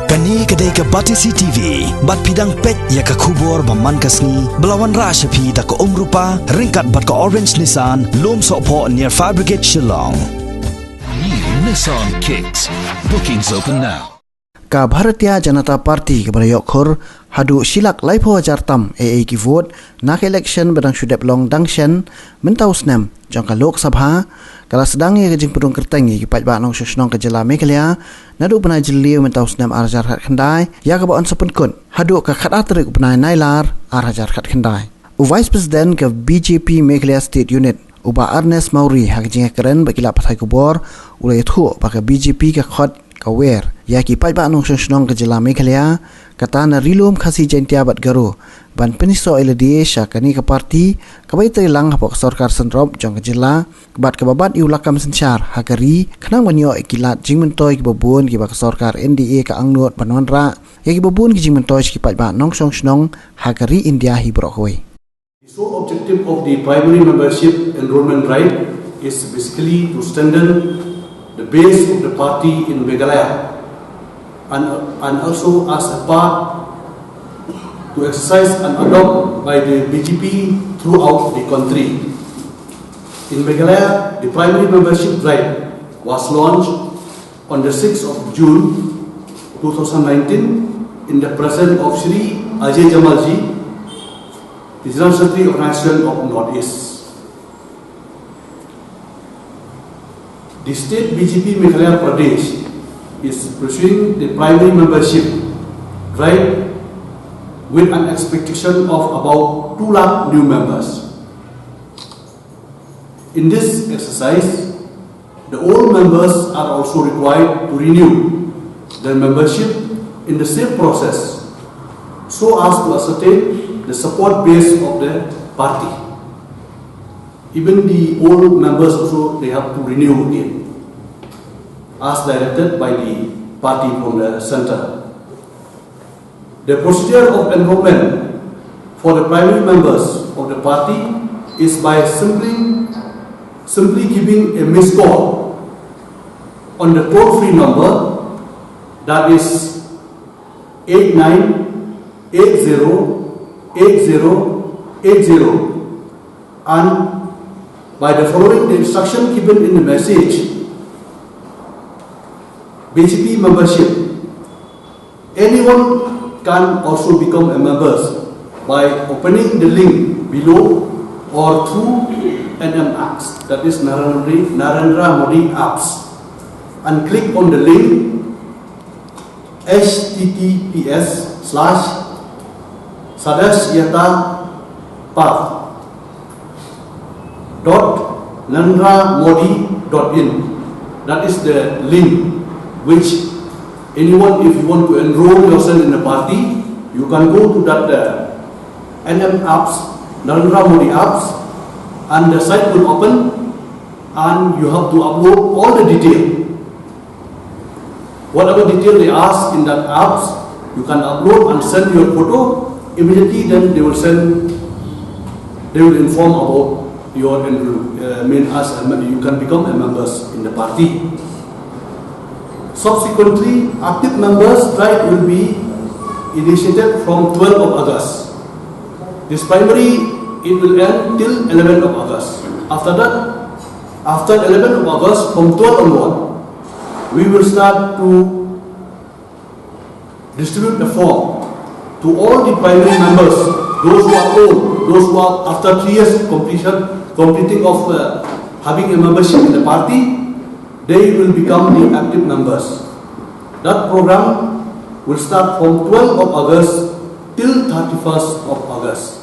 Kani kedai ke Batisi TV, bat pidang pet ya ke kubur baman kasni, belawan rasa pi da ke rupa, ringkat bat ke orange Nissan, lom sokpo near Fire Brigade Shillong. New Nissan Kicks. Bookings open now. Ka Bharatiya Janata Party ke Barayokhor hadu silak laipo jartam AA ki vote nak election badang sudep long dangshen mentau snem jangka Lok Sabha kala sedang ye kejing pedung kerteng ki Paidbah Nongshong ke jela Meghalaya nadu penai jeliu mentau snem arjar khat khandai ya ka baon sepen kun hadu ka khat atrik penai nailar arjar khat khandai u vice president ke BJP Meghalaya State Unit uba Ernest Mauri ha kejing keren bakila pathai kubor ulai thu ba ke BJP ke Khot kawer ya ki Paidbah Nongshong ke jela Meghalaya kata na rilum khasi jentia bat garu ban Pynïasoh LDA syakani ke parti kabai telang hapok sarkar senrop jong ke jela bat ke babat iulakam senchar hakari khnang banyo ikilat jingmentoi ke babun ki bak sarkar NDA ka angnot banwanra ya ki babun ki jingmentoi ki Paidbah Nongshong hakari India hi brokoi. The sole objective of the primary membership enrollment drive is basically to strengthen the base of the party in Meghalaya and also as a part to exercise and adopt by the BJP throughout the country. In Meghalaya, the primary membership drive was launched on the 6th of June 2019 in the presence of Shri Ajay Jamalji, the General Secretary Organization of Northeast. The state BJP Meghalaya Pradesh is pursuing the primary membership drive with an expectation of about 2 lakh new members. In this exercise, the old members are also required to renew their membership in the same process so as to ascertain the support base of the party. Even the old members also, they have to renew again, as directed by the party from the center. The procedure of enrollment for the primary members of the party is by simply giving a missed call on the toll-free number, that is 89808080, and by the following the instruction given in the message, BJP membership. Anyone can also become a member by opening the link below or through NM apps, that is Narendra Modi apps, and click on the link https://sadashyata.narendramodi.in. That is the link which anyone, if you want to enroll yourself in a party, you can go to that NM apps, Narendra Modi apps, and the site will open and you have to upload all the detail. Whatever detail they ask in that apps, you can upload and send your photo. Immediately then they will inform about your you can become a member in the party. Subsequently, active members drive will be initiated from 12th of August. This primary, it will end till 11th of August. After that, after 11th of August, from 12th onward, we will start to distribute the form to all the primary members, those who are old, those who are after 3 years completing of having a membership in the party, they will become the active members. That program will start from 12th of August till 31st of August.